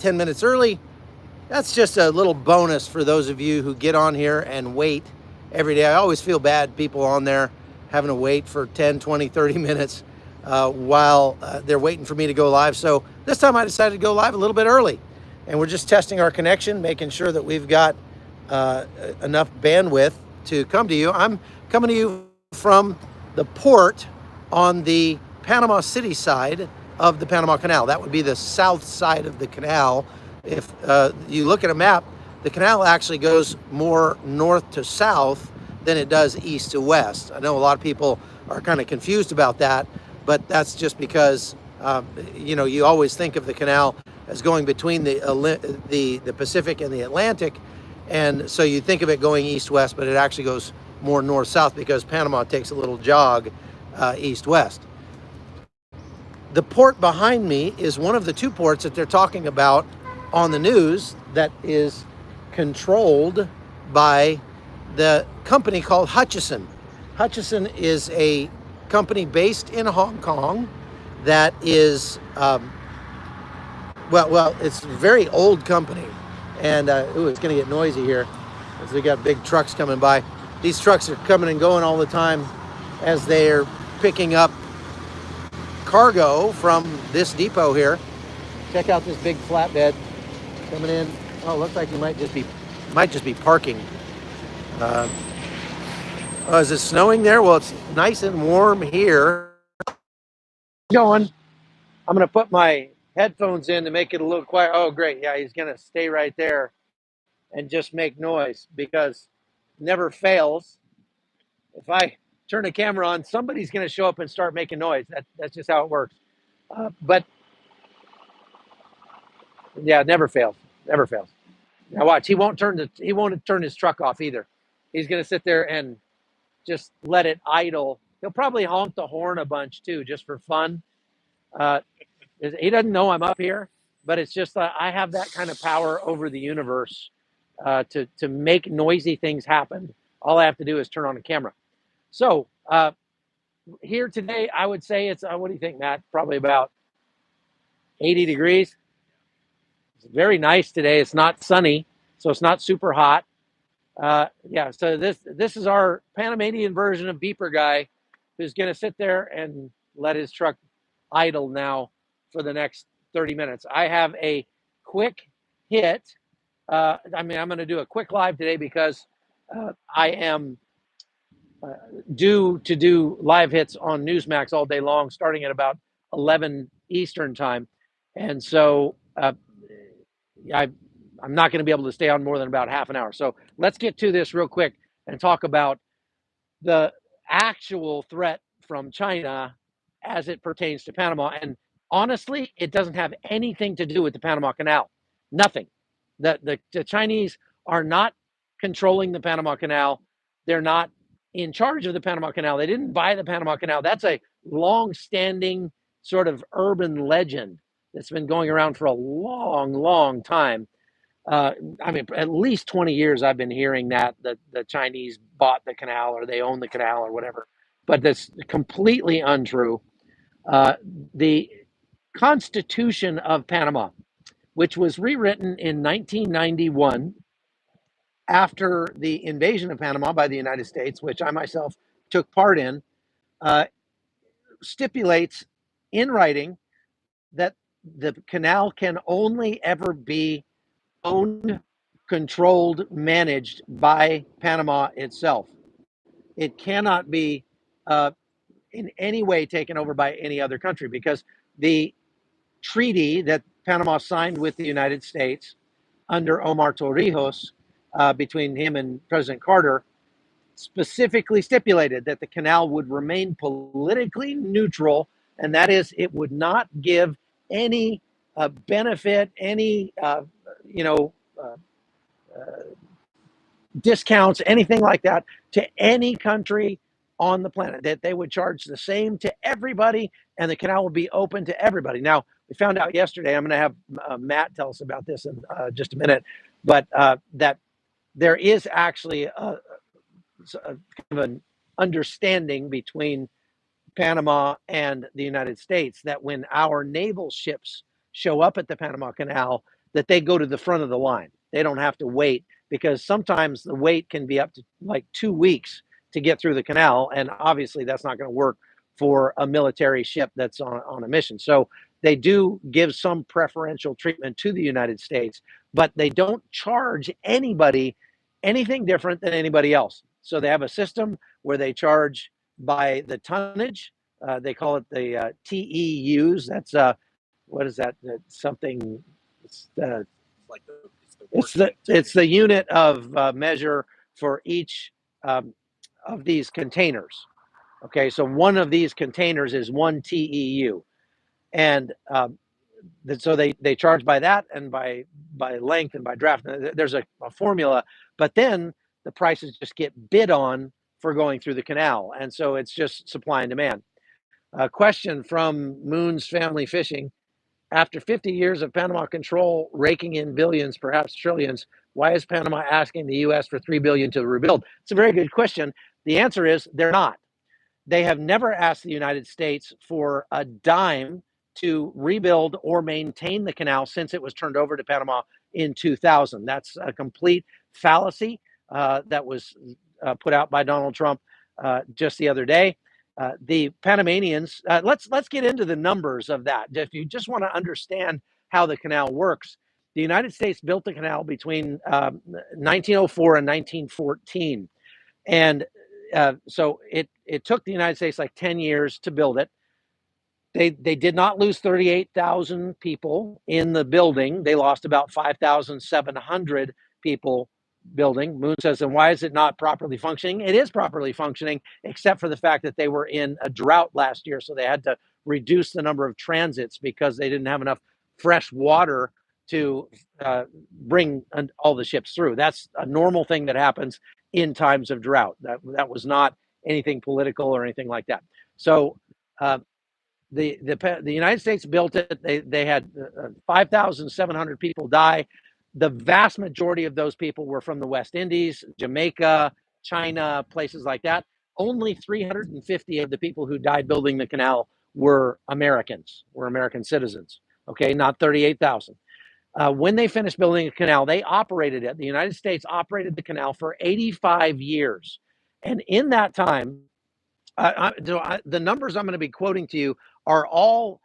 10 minutes early. That's just a little bonus for those of you who get on here and wait every day. I always feel bad people on there having to wait for 10, 20, 30 minutes while they're waiting for me to go live. So this time I decided to go live a little bit early. And we're just testing our connection, making sure that we've got enough bandwidth to come to you. I'm coming to you from the port on the Panama City side of the Panama Canal. That would be the south side of the canal. If you look at a map, the canal actually goes more north to south than it does east to west. I know a lot of people are kind of confused about that, but that's just because you always think of the canal as going between the Pacific and the Atlantic, and so you think of it going east-west, but it actually goes more north-south because Panama takes a little jog east-west. The port behind me is one of the two ports that they're talking about on the news that is controlled by the company called Hutchison. Hutchison is a company based in Hong Kong that is, it's a very old company. And, it's gonna get noisy here as we got big trucks coming by. These trucks are coming and going all the time as they're picking up cargo from this depot here. Check out this big flatbed coming in. Oh, looks like you might just be parking. Is it snowing there? Well, it's nice and warm here. Going. I'm gonna put my headphones in to make it a little quiet. Oh, great. Yeah, he's gonna stay right there and just make noise because it never fails. If I turn the camera on, somebody's gonna show up and start making noise. That's just how it works. But yeah, it never fails. Never fails. Now watch, he won't turn his truck off either. He's gonna sit there and just let it idle. He'll probably honk the horn a bunch too, just for fun. He doesn't know I'm up here, but it's just I have that kind of power over the universe to make noisy things happen. All I have to do is turn on the camera. So here today, I would say it's what do you think, Matt? Probably about 80 degrees. It's very nice today. It's not sunny, so it's not super hot. Yeah, so this is our Panamanian version of Beeper Guy, who's going to sit there and let his truck idle now for the next 30 minutes. I have a quick hit. I'm going to do a quick live today because I am due to do live hits on Newsmax all day long, starting at about 11 Eastern time. And so I'm not going to be able to stay on more than about half an hour. So let's get to this real quick and talk about the actual threat from China as it pertains to Panama. And honestly, it doesn't have anything to do with the Panama Canal. Nothing. The Chinese are not controlling the Panama Canal. They're not in charge of the Panama Canal. They didn't buy the Panama Canal. That's a long-standing sort of urban legend that's been going around for a long, long time. At least 20 years I've been hearing that the Chinese bought the canal or they own the canal or whatever, but that's completely untrue. The Constitution of Panama, which was rewritten in 1991 after the invasion of Panama by the United States, which I myself took part in, stipulates in writing that the canal can only ever be owned, controlled, managed by Panama itself. It cannot be in any way taken over by any other country because the treaty that Panama signed with the United States under Omar Torrijos between him and President Carter specifically stipulated that the canal would remain politically neutral, and that is, it would not give any benefit, any discounts, anything like that to any country on the planet, that they would charge the same to everybody and the canal will be open to everybody. Now, we found out yesterday, I'm going to have Matt tell us about this in just a minute, but that there is actually kind of an understanding between Panama and the United States that when our naval ships show up at the Panama Canal, that they go to the front of the line. They don't have to wait, because sometimes the wait can be up to like 2 weeks to get through the canal. And obviously that's not going to work for a military ship that's on a mission. So they do give some preferential treatment to the United States, but they don't charge anybody anything different than anybody else. So they have a system where they charge by the tonnage. They call it the TEUs. That's what is that? Something. It's, Like it's the unit of measure for each of these containers. Okay, so one of these containers is one TEU, and so they charge by that, and by length and by draft. There's a formula, but then the prices just get bid on for going through the canal, and so it's just supply and demand. A question from Moon's Family Fishing: after 50 years of Panama control, raking in billions, perhaps trillions, why is Panama asking the U.S. for $3 billion to rebuild? It's a very good question. The answer is they're not. They have never asked the United States for a dime to rebuild or maintain the canal since it was turned over to Panama in 2000. That's a complete fallacy that was put out by Donald Trump just the other day. The Panamanians, let's get into the numbers of that. If you just want to understand how the canal works, the United States built the canal between 1904 and 1914. And so it took the United States like 10 years to build it. They did not lose 38,000 people in the building. They lost about 5,700 people building. Moon says, and why is it not properly functioning? It is properly functioning, except for the fact that they were in a drought last year. So they had to reduce the number of transits because they didn't have enough fresh water to bring all the ships through. That's a normal thing that happens in times of drought. That was not anything political or anything like that. So the United States built it. They had 5,700 people die. The vast majority of those people were from the West Indies, Jamaica, China, places like that. Only 350 of the people who died building the canal were Americans, were American citizens. Okay, not 38,000. When they finished building the canal, they operated it. The United States operated the canal for 85 years. And in that time, the numbers I'm going to be quoting to you are all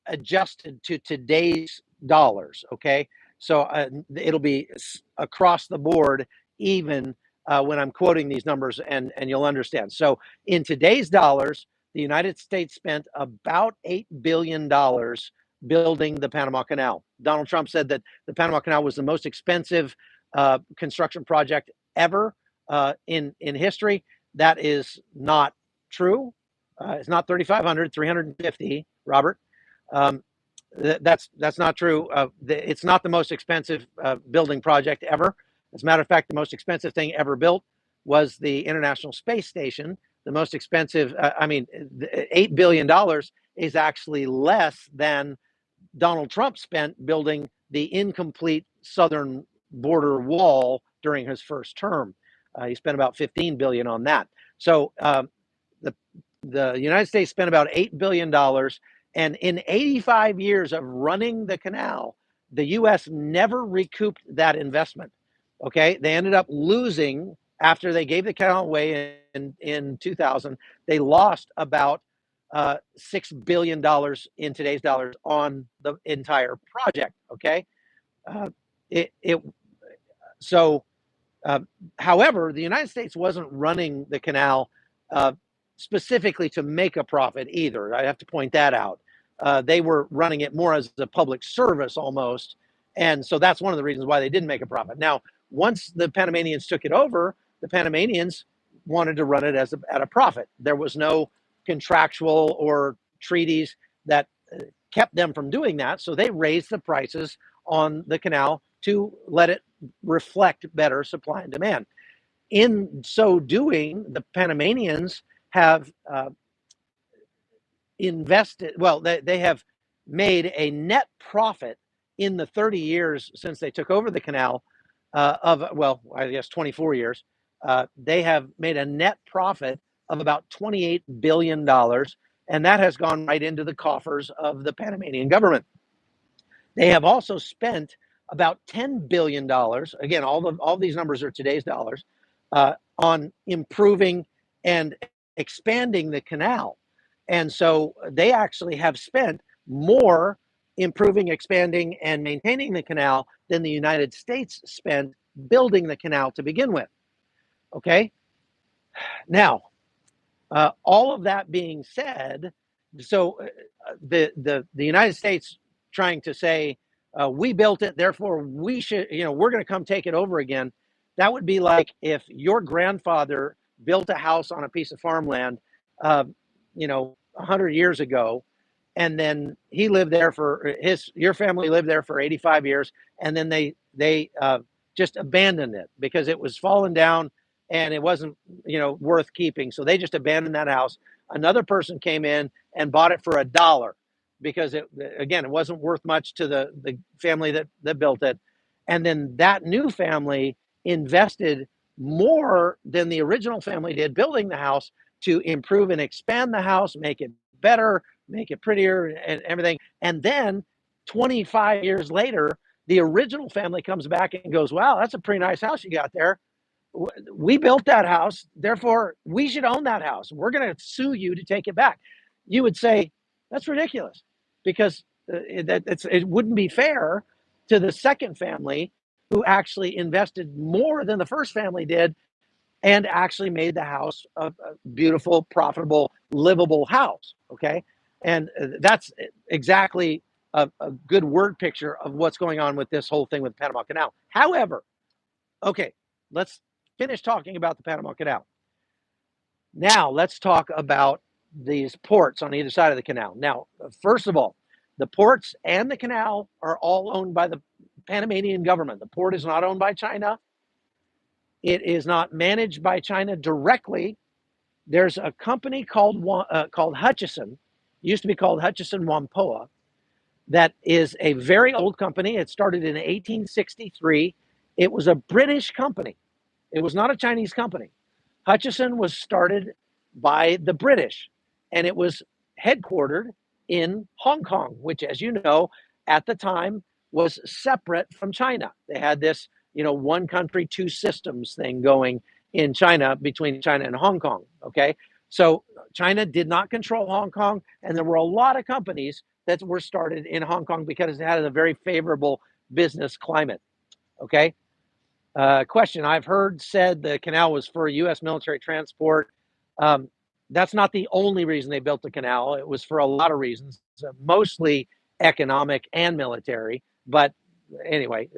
adjusted to today's dollars. Okay, so it'll be across the board, even when I'm quoting these numbers, and you'll understand. So in today's dollars, the United States spent about $8 billion building the Panama Canal. Donald Trump said that the Panama Canal was the most expensive construction project ever in history. That is not true. It's not 3,500, 350, Robert. That's not true. It's not the most expensive building project ever. As a matter of fact, the most expensive thing ever built was the International Space Station. The most expensive, $8 billion is actually less than Donald Trump spent building the incomplete southern border wall during his first term. He spent about 15 billion on that. So the United States spent about $8 billion, and in 85 years of running the canal, the U.S. never recouped that investment. Okay, they ended up losing after they gave the canal away in 2000. They lost about $6 billion in today's dollars on the entire project. Okay, however, the United States wasn't running the canal specifically to make a profit either. I have to point that out. They were running it more as a public service almost, and so that's one of the reasons why they didn't make a profit. Now, once the Panamanians took it over, the Panamanians wanted to run it at a profit. There was no contractual or treaties that kept them from doing that, so they raised the prices on the canal to let it reflect better supply and demand. In so doing, the Panamanians have they have made a net profit in the 30 years since they took over the canal I guess 24 years. They have made a net profit of about $28 billion, and that has gone right into the coffers of the Panamanian government. They have also spent about $10 billion. Again, all these numbers are today's dollars, on improving and expanding the canal. And so they actually have spent more improving, expanding, and maintaining the canal than the United States spent building the canal to begin with. Okay. Now, all of that being said, so the United States trying to say, we built it, therefore we should, we're going to come take it over again. That would be like if your grandfather built a house on a piece of farmland, uh, 100 years ago, and then he lived there for your family lived there for 85 years, and then they just abandoned it because it was falling down and it wasn't worth keeping, so they just abandoned that house. Another person came in and bought it for $1 because it wasn't worth much to the family that built it, and then that new family invested more than the original family did building the house to improve and expand the house, make it better, make it prettier and everything. And then 25 years later, the original family comes back and goes, wow, that's a pretty nice house you got there. We built that house, therefore we should own that house. We're going to sue you to take it back. You would say, that's ridiculous, because it wouldn't be fair to the second family who actually invested more than the first family did and actually made the house a beautiful, profitable, livable house. Okay. And that's exactly a good word picture of what's going on with this whole thing with the Panama Canal. However, okay, let's finish talking about the Panama Canal. Now let's talk about these ports on either side of the canal. Now, first of all, the ports and the canal are all owned by the Panamanian government. The port is not owned by China. It is not managed by China directly. There's a company called Hutchison, used to be called Hutchison Whampoa, that is a very old company. It started in 1863. It was a British company. It was not a Chinese company. Hutchison was started by the British, and it was headquartered in Hong Kong, which, as you know, at the time was separate from China. They had this, one country, two systems thing going in China, between China and Hong Kong. Okay. So China did not control Hong Kong, and there were a lot of companies that were started in Hong Kong because it had a very favorable business climate. Okay. Question: I've heard said the canal was for U.S. military transport. That's not the only reason they built the canal. It was for a lot of reasons, mostly economic and military. But anyway,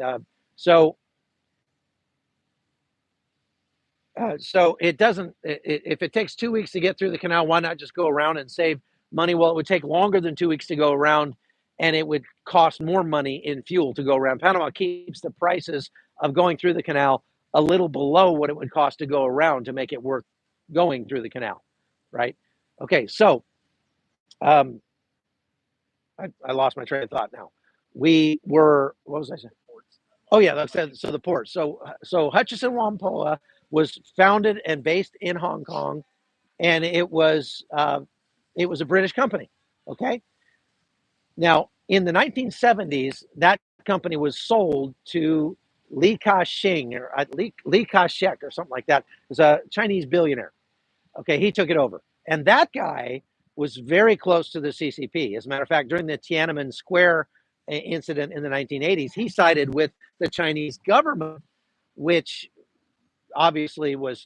so it doesn't. If it takes 2 weeks to get through the canal, why not just go around and save money? Well, it would take longer than 2 weeks to go around, and it would cost more money in fuel to go around. Panama keeps the prices of going through the canal a little below what it would cost to go around to make it worth going through the canal, right? Okay, so I lost my train of thought now. We were, what was I saying? Oh yeah, that's it. So the port. So Hutchison Whampoa was founded and based in Hong Kong, and it was a British company. Okay. Now in the 1970s, that company was sold to Li Ka-shing or Li Ka-shek or something like that. It was a Chinese billionaire. Okay, he took it over, and that guy was very close to the CCP. As a matter of fact, during the Tiananmen Square incident in the 1980s, he sided with the Chinese government, which obviously was,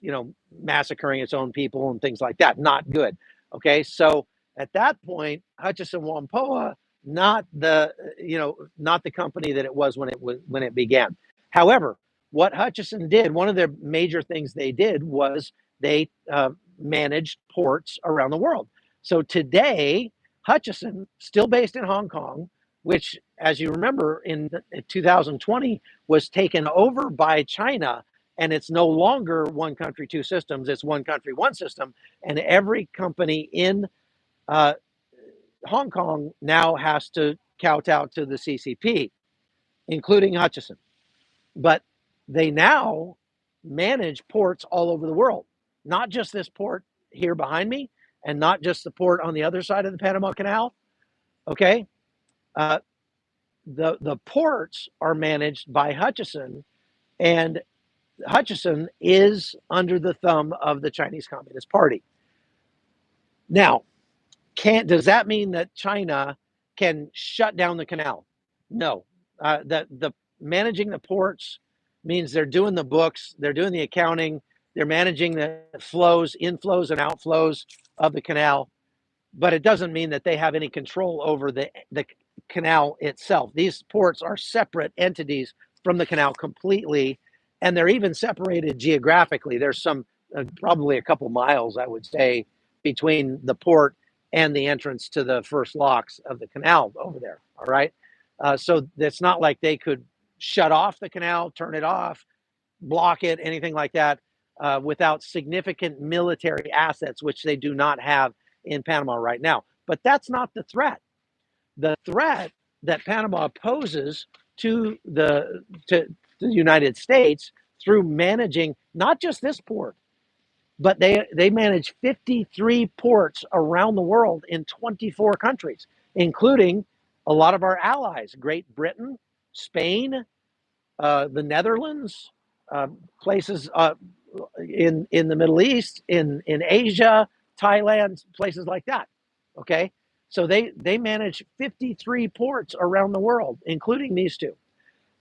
massacring its own people and things like that. Not good. Okay, so at that point, Hutchison Whampoa, not the company that it was when it began. However, what Hutchison did, one of their major things they did was they managed ports around the world. So today, Hutchison, still based in Hong Kong, which, as you remember, in 2020 was taken over by China, and it's no longer one country, two systems. It's one country, one system, and every company in Hong Kong now has to kowtow to the CCP, including Hutchison. But they now manage ports all over the world, not just this port here behind me, and not just the port on the other side of the Panama Canal. Okay. the ports are managed by Hutchison, and Hutchison is under the thumb of the Chinese Communist Party. Now, does that mean that China can shut down the canal? No. The managing the ports means they're doing the books, they're doing the accounting, they're managing the flows, inflows and outflows of the canal, but it doesn't mean that they have any control over the canal itself. These ports are separate entities from the canal completely, and they're even separated geographically. There's some probably a couple miles, I would say, between the port and the entrance to the first locks of the canal over there. All right, so it's not like they could shut off the canal, turn it off, block it, anything like that, without significant military assets, which they do not have in Panama right now. But that's not the threat. The threat that Panama poses to the United States through managing not just this port, but they manage 53 ports around the world in 24 countries, including a lot of our allies: Great Britain, Spain, the Netherlands, places in the Middle East, in Asia, Thailand, places like that. Okay, so they manage 53 ports around the world, including these two.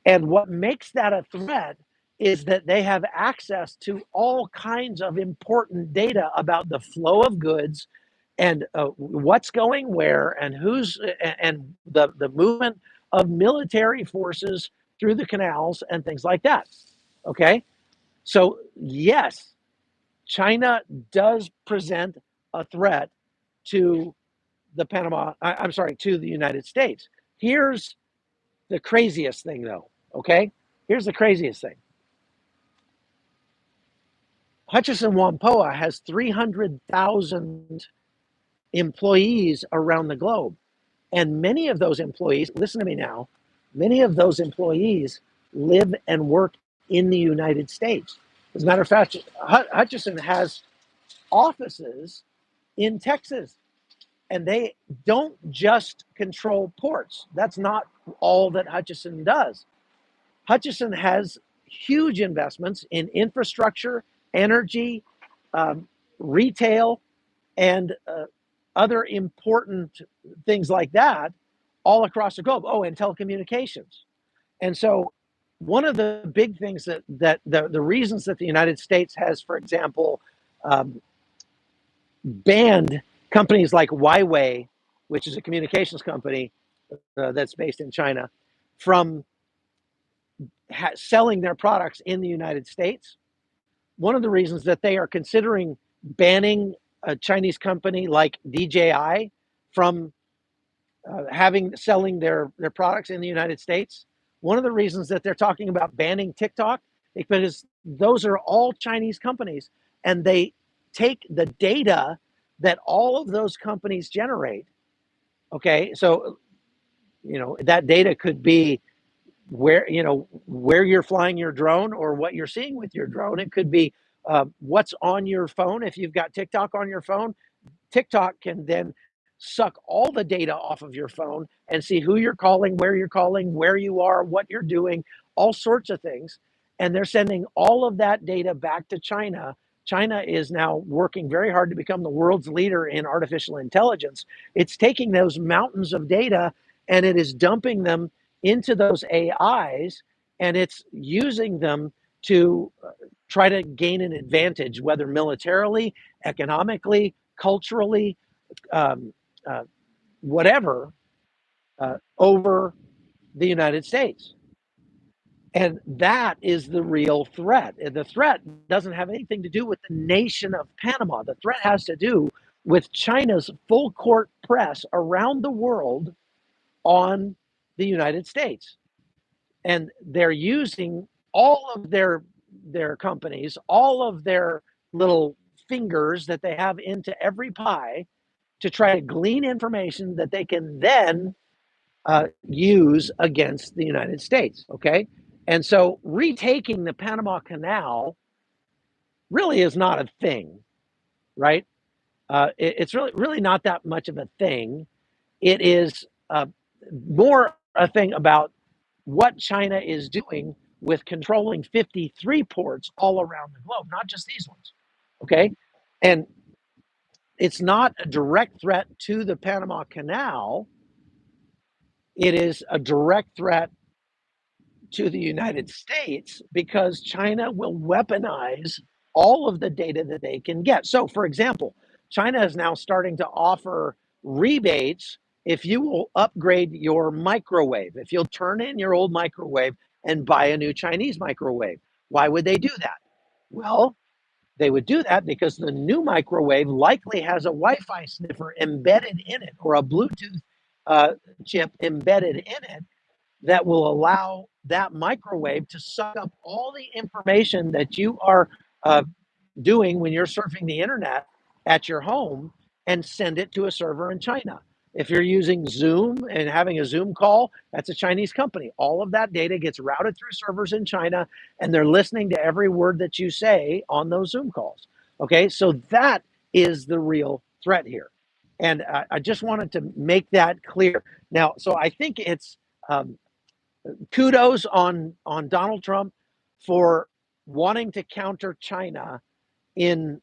And what makes that a threat is that they have access to all kinds of important data about the flow of goods and what's going where and who's and the movement of military forces through the canals and things like that. Okay, so yes, China does present a threat to the Panama. I'm sorry, to the United States. Here's the craziest thing, though. Okay, here's the craziest thing. Hutchison Whampoa has 300,000 employees around the globe. And many of those employees, listen to me now, many of those employees live and work in the United States. As a matter of fact, Hutchison has offices in Texas, and they don't just control ports. That's not all that Hutchison does. Hutchison has huge investments in infrastructure, energy, retail, and other important things like that all across the globe. Oh, and telecommunications. And so one of the big things that the reasons that the United States has, for example, banned companies like Huawei, which is a communications company that's based in China, from selling their products in the United States. One of the reasons that they are considering banning a Chinese company like DJI from selling their products in the United States. One of the reasons that they're talking about banning TikTok is because those are all Chinese companies, and they take the data that all of those companies generate. Okay, so that data could be where you're flying your drone or what you're seeing with your drone. It could be what's on your phone. If you've got TikTok on your phone, TikTok can then suck all the data off of your phone and see who you're calling, where you are, what you're doing, all sorts of things. And they're sending all of that data back to China. China is now working very hard to become the world's leader in artificial intelligence. It's taking those mountains of data and it is dumping them into those AIs, and it's using them to try to gain an advantage, whether militarily, economically, culturally, um, whatever, over the United States. And that is the real threat. And the threat doesn't have anything to do with the nation of Panama. The threat has to do with China's full court press around the world on the United States. And they're using all of their companies, all of their little fingers that they have into every pie to try to glean information that they can then use against the United States. Okay. And so retaking the Panama Canal really is not a thing, right? It's really not that much of a thing. It is more a thing about what China is doing with controlling 53 ports all around the globe, not just these ones. Okay. And it's not a direct threat to the Panama Canal, it is a direct threat to the United States because China will weaponize all of the data that they can get. So, for example, China is now starting to offer rebates if you will upgrade your microwave, if you'll turn in your old microwave and buy a new Chinese microwave. Why would they do that? Well, they would do that because the new microwave likely has a Wi Fi sniffer embedded in it or a Bluetooth uh, chip embedded in it that will allow that microwave to suck up all the information that you are uh, doing when you're surfing the internet at your home and send it to a server in China. If you're using Zoom and having a Zoom call, that's a Chinese company. All of that data gets routed through servers in China, and they're listening to every word that you say on those Zoom calls. Okay, so that is the real threat here. And I just wanted to make that clear. Now, so I think it's kudos on Donald Trump for wanting to counter China in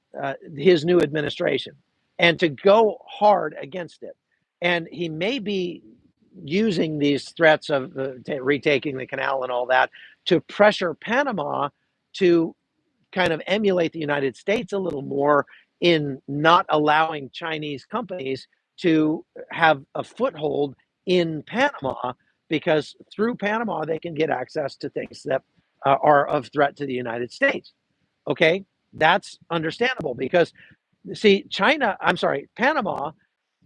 his new administration and to go hard against it. And he may be using these threats of retaking the canal and all that to pressure Panama to kind of emulate the United States a little more in not allowing Chinese companies to have a foothold in Panama because through Panama they can get access to things that are of threat to the United States. Okay, that's understandable because see, Panama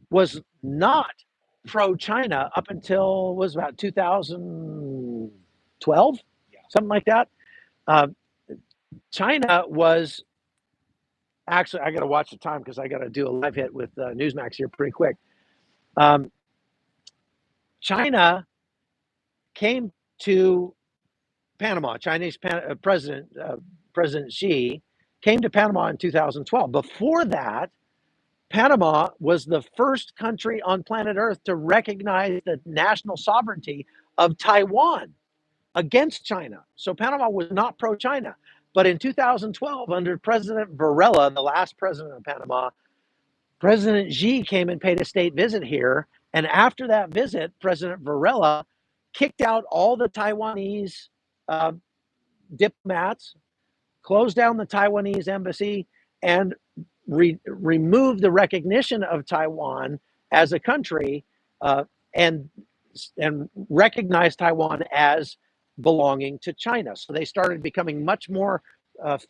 was not pro-China up until was about 2012, something like that. Uh, China was actually, I got to watch the time because I got to do a live hit with Newsmax here pretty quick. Um, China came to Panama. President Xi came to Panama in 2012. Before that, Panama was the first country on planet Earth to recognize the national sovereignty of Taiwan against China. So Panama was not pro-China. But in 2012, under President Varela, the last president of Panama, President Xi came and paid a state visit here. And after that visit, President Varela kicked out all the Taiwanese uh, diplomats, closed down the Taiwanese embassy, and removed the recognition of Taiwan as a country uh, and recognized Taiwan as belonging to China. So they started becoming much more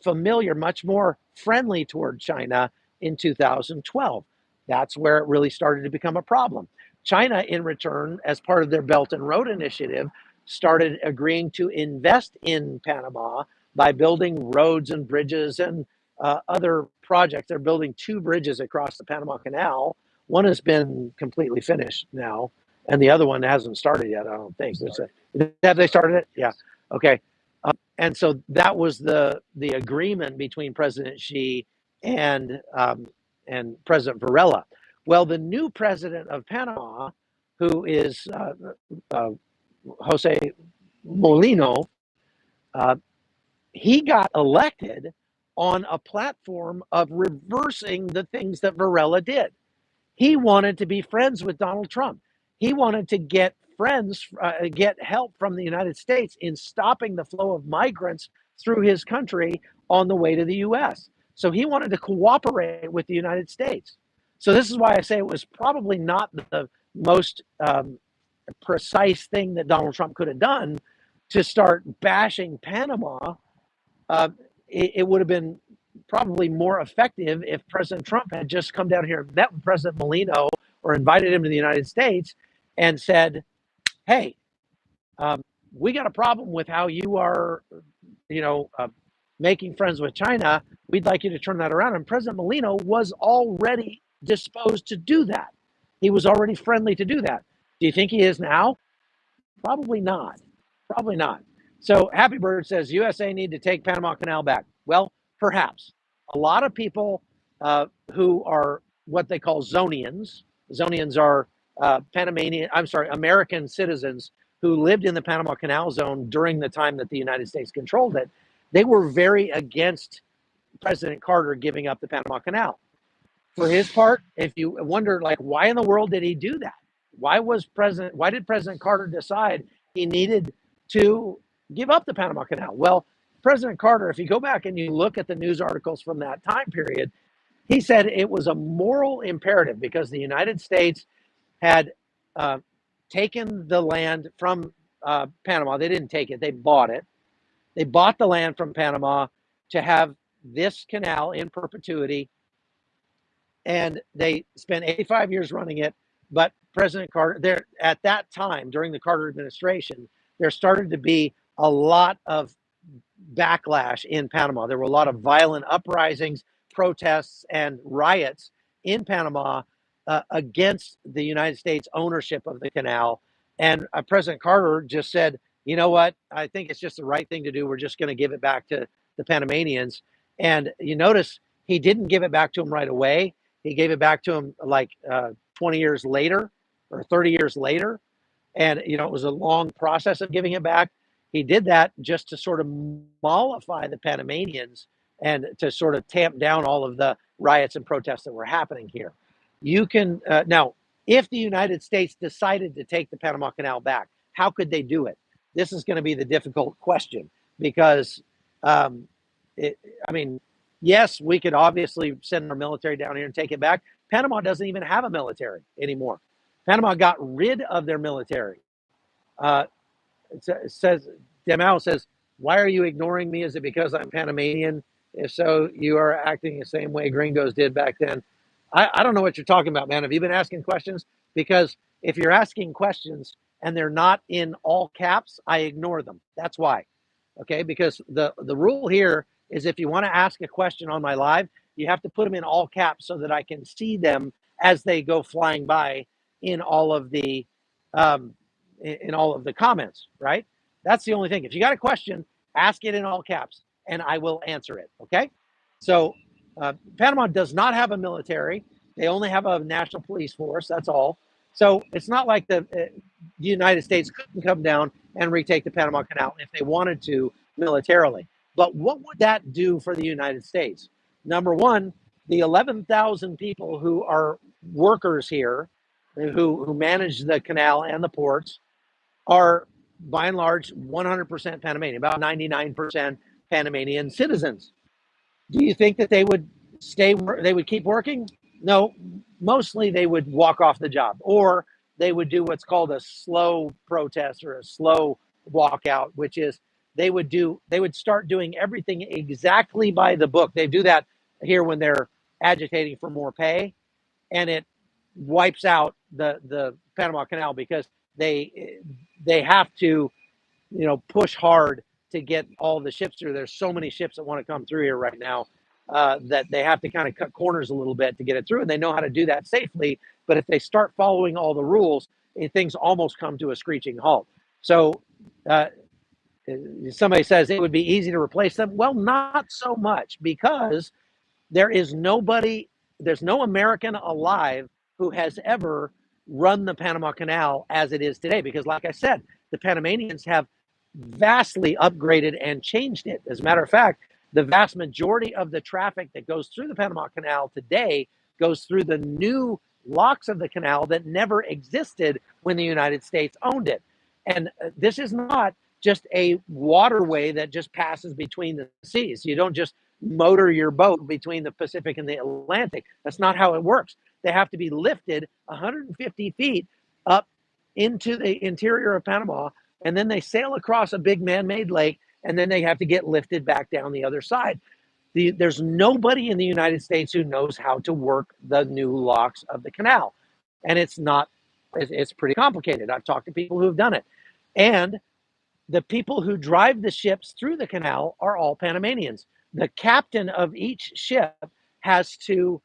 familiar, much more friendly toward China in 2012. That's where it really started to become a problem. China, in return, as part of their Belt and Road Initiative, started agreeing to invest in Panama by building roads and bridges and other projects. They're building 2 bridges across the Panama Canal. One has been completely finished now, and the other one hasn't started yet, I don't think. Have they started it? Yeah. Okay. And so that was the agreement between President Xi and President Varela. Well, the new president of Panama, who is Jose Molino, uh, he got elected on a platform of reversing the things that Varela did. He wanted to be friends with Donald Trump. He wanted to get help from the United States in stopping the flow of migrants through his country on the way to the U.S. So he wanted to cooperate with the United States. So this is why I say it was probably not the most precise thing that Donald Trump could have done to start bashing Panama. It would have been probably more effective if President Trump had just come down here and met with President Molino or invited him to the United States and said, hey, we got a problem with how you are, making friends with China. We'd like you to turn that around. And President Molino was already disposed to do that. He was already friendly to do that. Do you think he is now? Probably not. Probably not. So Happy Bird says USA need to take Panama Canal back. Well, perhaps. A lot of people who are what they call Zonians. Zonians are American citizens who lived in the Panama Canal zone during the time that the United States controlled it, they were very against President Carter giving up the Panama Canal. For his part, if you wonder, like, why in the world did he do that? Why did President Carter decide he needed to give up the Panama Canal? Well, President Carter, if you go back and you look at the news articles from that time period, he said it was a moral imperative because the United States had taken the land from Panama. They didn't take it, they bought it. They bought the land from Panama to have this canal in perpetuity, and they spent 85 years running it. But President Carter, there at that time during the Carter administration, there started to be a lot of backlash in Panama. There were a lot of violent uprisings, protests, and riots in Panama against the United States ownership of the canal. And President Carter just said, you know what? I think it's just the right thing to do. We're just going to give it back to the Panamanians. And you notice he didn't give it back to them right away. He gave it back to them like 20 years later or 30 years later. And, you know, it was a long process of giving it back. He did that just to sort of mollify the Panamanians and to sort of tamp down all of the riots and protests that were happening here. You can, now, if the United States decided to take the Panama Canal back, how could they do it? This is going to be the difficult question because, I mean, yes, we could obviously send our military down here and take it back. Panama doesn't even have a military anymore. Panama got rid of their military. It says, Demau says, why are you ignoring me? Is it because I'm Panamanian? If so, you are acting the same way gringos did back then. I don't know what you're talking about, man. Have you been asking questions? Because if you're asking questions and they're not in all caps, I ignore them. That's why. Okay, because the rule here is if you want to ask a question on my live, you have to put them in all caps so that I can see them as they go flying by in all of the comments, right? That's the only thing. If you got a question, ask it in all caps and I will answer it. Okay. So Panama does not have a military. They only have a national police force. That's all. So it's not like the United States couldn't come down and retake the Panama Canal if they wanted to militarily. But what would that do for the United States? Number one, the 11,000 people who are workers here, who manage the canal and the ports, are by and large 100% Panamanian, about 99% Panamanian citizens. Do you think that they would they would keep working? No, mostly they would walk off the job, or they would do what's called a slow protest or a slow walkout, which is they would start doing everything exactly by the book. They do that here when they're agitating for more pay, and it wipes out the Panama Canal because they have to, you know, push hard to get all the ships through. There's so many ships that want to come through here right now that they have to kind of cut corners a little bit to get it through, and they know how to do that safely. But if they start following all the rules, things almost come to a screeching halt. So somebody says it would be easy to replace them. Well, not so much, because there's no American alive who has ever run the Panama Canal as it is today. Because like I said, the Panamanians have vastly upgraded and changed it. As a matter of fact, the vast majority of the traffic that goes through the Panama Canal today goes through the new locks of the canal that never existed when the United States owned it. And this is not just a waterway that just passes between the seas. You don't just motor your boat between the Pacific and the Atlantic. That's not how it works. They have to be lifted 150 feet up into the interior of Panama, and then they sail across a big man-made lake, and then they have to get lifted back down the other side. There's nobody in the United States who knows how to work the new locks of the canal. And it's pretty complicated. I've talked to people who've done it. And the people who drive the ships through the canal are all Panamanians. The captain of each ship has to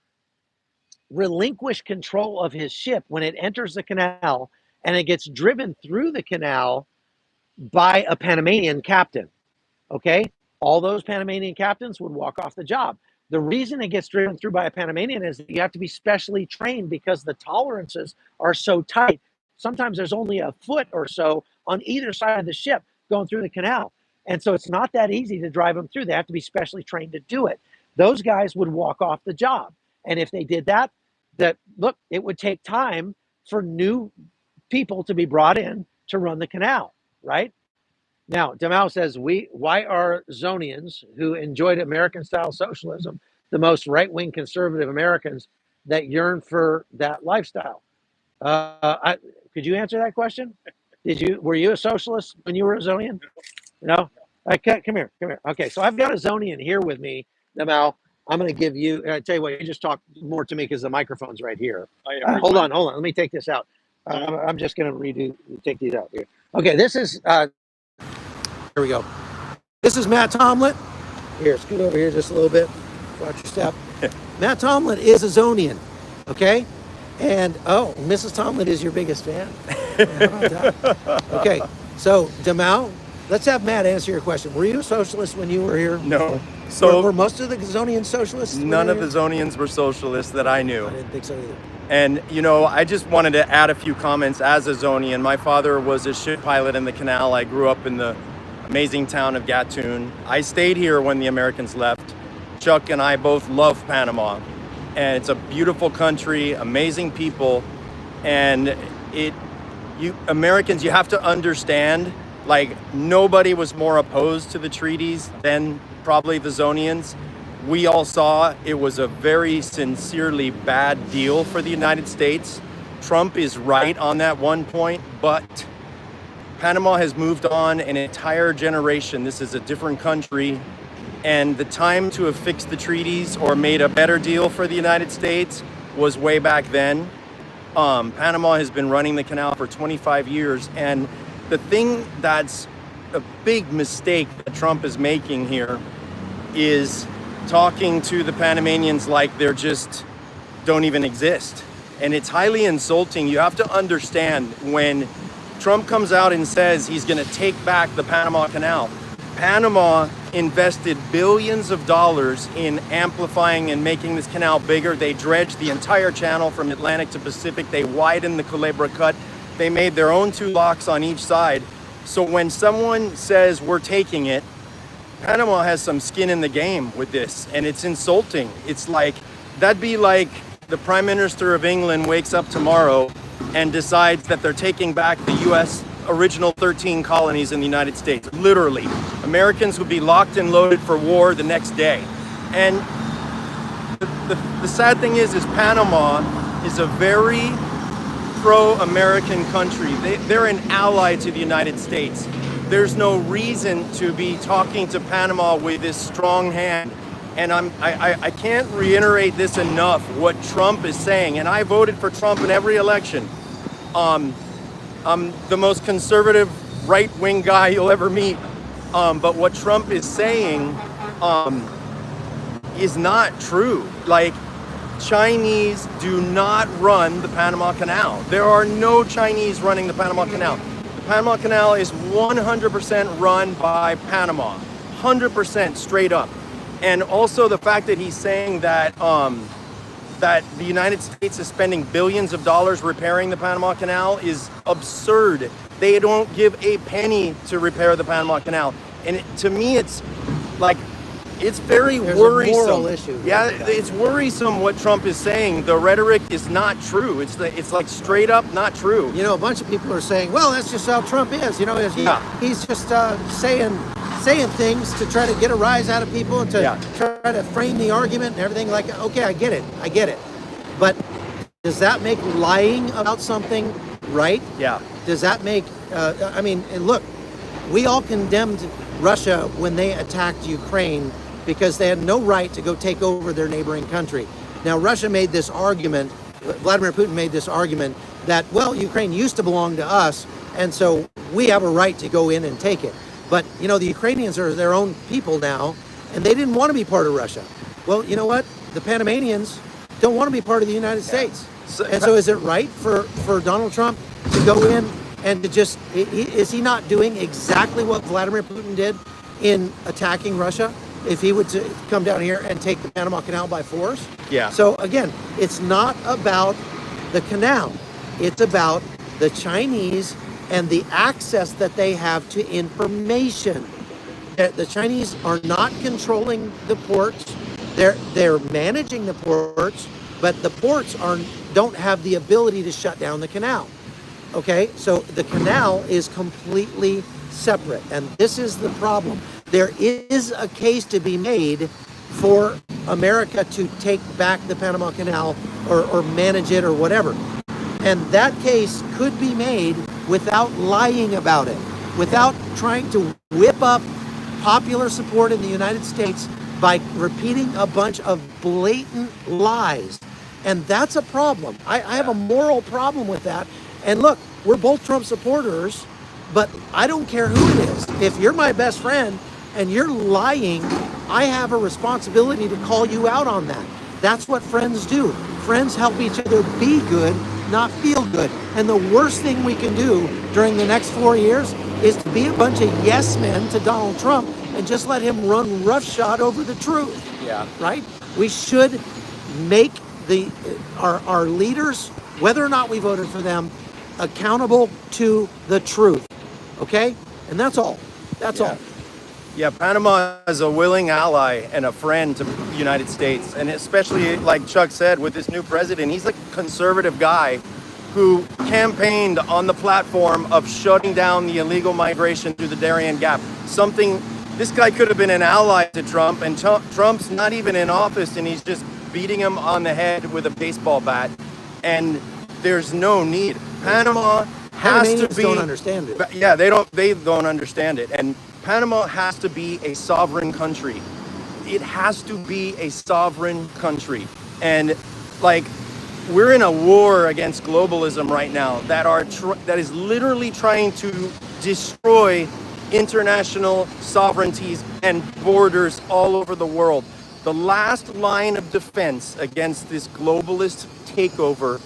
relinquish control of his ship when it enters the canal, and it gets driven through the canal by a Panamanian captain. Okay? All those Panamanian captains would walk off the job. The reason it gets driven through by a Panamanian is that you have to be specially trained because the tolerances are so tight sometimes there's only a foot or so on either side of the ship going through the canal. And so it's not that easy to drive them through. They have to be specially trained to do it. Those guys would walk off the job. And if they did that, look, it would take time for new people to be brought in to run the canal, right? Now, Demal says, why are Zonians who enjoyed American-style socialism the most right-wing conservative Americans that yearn for that lifestyle? Could you answer that question? Were you a socialist when you were a Zonian? No? Okay, come here. Okay, so I've got a Zonian here with me, Demal. I'm going to give you, I tell you what, you just talk more to me because the microphone's right here. Hold on. Let me take this out. I'm just going to take these out here. Okay, this is, here we go. This is Matt Tomlin. Here, scoot over here just a little bit. Watch your step. Matt Tomlin is a Zonian, okay? And, Mrs. Tomlin is your biggest fan. Okay, so, Demal, let's have Matt answer your question. Were you a socialist when you were here? No. So were most of the Zonians socialists? None of the Zonians were socialists that I knew. I didn't think so either. And, I just wanted to add a few comments as a Zonian. My father was a ship pilot in the Canal. I grew up in the amazing town of Gatun. I stayed here when the Americans left. Chuck and I both love Panama. And it's a beautiful country, amazing people. And Americans, you have to understand, like, nobody was more opposed to the treaties than probably the Zonians. We all saw it was a very sincerely bad deal for the United States. Trump is right on that one point, but Panama has moved on an entire generation. This is a different country, and the time to have fixed the treaties or made a better deal for the United States was way back then. Panama has been running the canal for 25 years, and the thing that's a big mistake that Trump is making here is talking to the Panamanians like they're just don't even exist. And it's highly insulting. You have to understand, when Trump comes out and says he's going to take back the Panama Canal, Panama invested billions of dollars in amplifying and making this canal bigger. They dredged the entire channel from Atlantic to Pacific. They widened the Culebra Cut. They made their own two locks on each side. So when someone says we're taking it, Panama has some skin in the game with this, and it's insulting. It's like, that'd be like the Prime Minister of England wakes up tomorrow and decides that they're taking back the U.S. original 13 colonies in the United States. Literally, Americans would be locked and loaded for war the next day. And the sad thing is Panama is a very pro-American country. They're an ally to the United States. There's no reason to be talking to Panama with this strong hand. And I can't reiterate this enough, what Trump is saying. And I voted for Trump in every election. I'm the most conservative right-wing guy you'll ever meet. But what Trump is saying is not true. Like, Chinese do not run the Panama Canal. There are no Chinese running the Panama Canal. The Panama Canal is 100% run by Panama, 100% straight up. And also the fact that he's saying that that the United States is spending billions of dollars repairing the Panama Canal is absurd. They don't give a penny to repair the Panama Canal. And to me, it's like, it's very worrisome. A moral issue. Yeah, it's worrisome what Trump is saying. The rhetoric is not true. It's like straight up not true. You know, a bunch of people are saying, well, that's just how Trump is. You know, he's just saying things to try to get a rise out of people and to try to frame the argument and everything. Like, okay, I get it. But does that make lying about something right? Yeah. Does that make, and look, we all condemned Russia when they attacked Ukraine because they had no right to go take over their neighboring country. Now, Russia made this argument, Vladimir Putin made this argument that, well, Ukraine used to belong to us, and so we have a right to go in and take it. But, you know, the Ukrainians are their own people now, and they didn't want to be part of Russia. Well, you know what? The Panamanians don't want to be part of the United States. So is it right for Donald Trump to go in and to just, is he not doing exactly what Vladimir Putin did in attacking Russia? If he would to come down here and take the Panama Canal by force? Yeah. So again, it's not about the canal. It's about the Chinese and the access that they have to information. The Chinese are not controlling the ports. They're managing the ports, but the ports don't have the ability to shut down the canal. Okay, so the canal is completely separate, and this is the problem. There is a case to be made for America to take back the Panama Canal or manage it or whatever. And that case could be made without lying about it, without trying to whip up popular support in the United States by repeating a bunch of blatant lies. And that's a problem. I have a moral problem with that. And look, we're both Trump supporters, but I don't care who it is. If you're my best friend and you're lying, I have a responsibility to call you out on that. That's what friends do. Friends help each other be good, not feel good. And the worst thing we can do during the next 4 years is to be a bunch of yes men to Donald Trump and just let him run roughshod over the truth. Yeah. Right? We should make our leaders, whether or not we voted for them, accountable to the truth. Okay? And that's all. That's all. Yeah, Panama is a willing ally and a friend to the United States. And especially, like Chuck said, with this new president, he's a conservative guy who campaigned on the platform of shutting down the illegal migration through the Darien Gap. This guy could have been an ally to Trump, and Trump's not even in office, and he's just beating him on the head with a baseball bat. And there's no need. Panama has to be. Don't understand it. Yeah, they don't understand it. And Panama has to be a sovereign country. It has to be a sovereign country. And we're in a war against globalism right now that is literally trying to destroy international sovereignties and borders all over the world. The last line of defense against this globalist takeover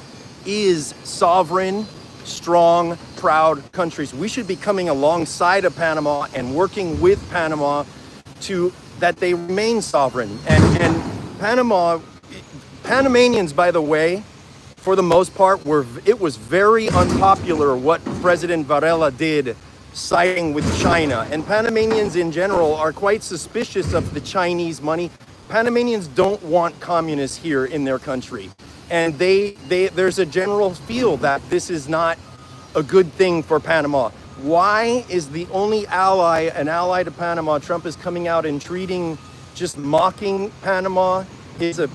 is sovereign, strong, proud countries. We should be coming alongside of Panama and working with Panama that they remain sovereign. And Panamanians, by the way, for the most part, it was very unpopular what President Varela did siding with China. And Panamanians in general are quite suspicious of the Chinese money. Panamanians don't want communists here in their country. And there's a general feel that this is not a good thing for Panama. Why is the only an ally to Panama, Trump is coming out and just mocking Panama? It's a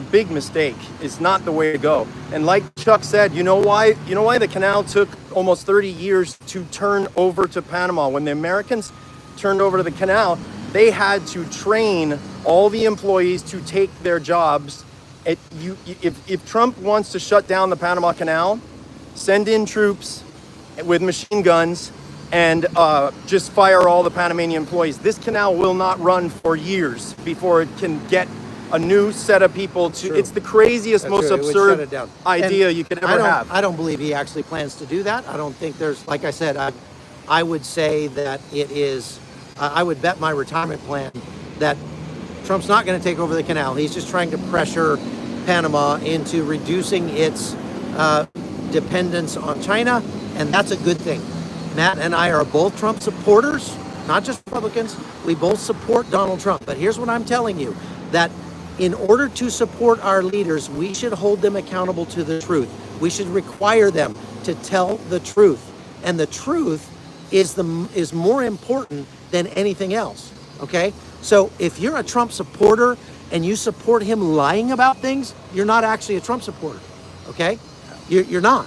big mistake. It's not the way to go. And like Chuck said, you know why the canal took almost 30 years to turn over to Panama? When the Americans turned over to the canal, they had to train all the employees to take their jobs. If Trump wants to shut down the Panama Canal, send in troops with machine guns and just fire all the Panamanian employees. This canal will not run for years before it can get a new set of people to. True. It's the craziest, most absurd idea you could ever have. I don't believe he actually plans to do that. I don't think there's, like I said, I would say that it is, I would bet my retirement plan that Trump's not going to take over the canal. He's just trying to pressure Panama into reducing its dependence on China, and that's a good thing. Matt and I are both Trump supporters, not just Republicans. We both support Donald Trump. But here's what I'm telling you, that in order to support our leaders, we should hold them accountable to the truth. We should require them to tell the truth. And the truth is more important than anything else, okay? So if you're a Trump supporter and you support him lying about things, you're not actually a Trump supporter, okay? You're not,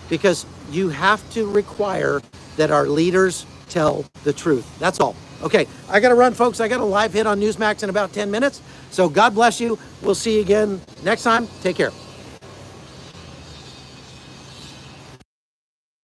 because you have to require that our leaders tell the truth. That's all. Okay, I got to run, folks. I got a live hit on Newsmax in about 10 minutes. So God bless you. We'll see you again next time. Take care.